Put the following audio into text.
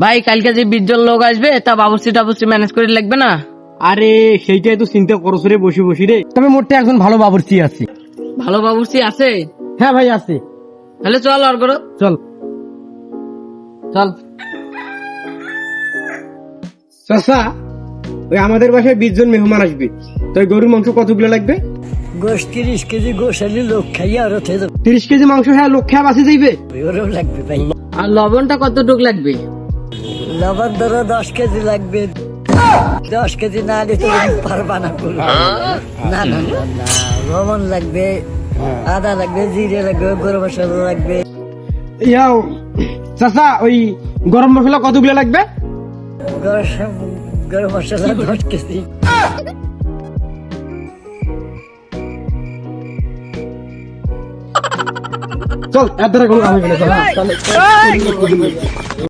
ভাই কালকে যে 20 জন লোক আসবে তা বাবুর্চি টাবুর্চি ম্যানেজ করে লাগবে না? আরে সেইটাই তো চিন্তা করছ রে বসে বসে রে। তবে মোটে একজন ভালো বাবুর্চি আছে। ভালো বাবুর্চি আছে? হ্যাঁ ভাই আছে। তাহলে চল আর করো, চল চল। চাচা, ওই আমাদের বাসায় 20 জন মেহমান আসবে, তো ওই গরুর মাংস কতগুলো লাগবে? গোশ 30 কেজি গোশ আনি লোক খাইয়া আরো থেকে 30 কেজি মাংস, হ্যাঁ লোক খেয়ে বাঁচে যাইবে। ওরও লাগবে ভাই। আর লবণটা কতটুক লাগবে? লবণ ধরো 10 কেজি লাগবে। 10 কেজি না হলে তুমি পারবা না করবে। না না না না, লবণ লাগবে, আদা লাগবে, জিরে লাগবে, গরম মশলা লাগবে। ইয়াও চাচা, ওই গরম মশলা কতগুলো লাগবে? গরম মশলা 10 কেজি। চল এর দ্বারা কোনো কাম হবে না, চল।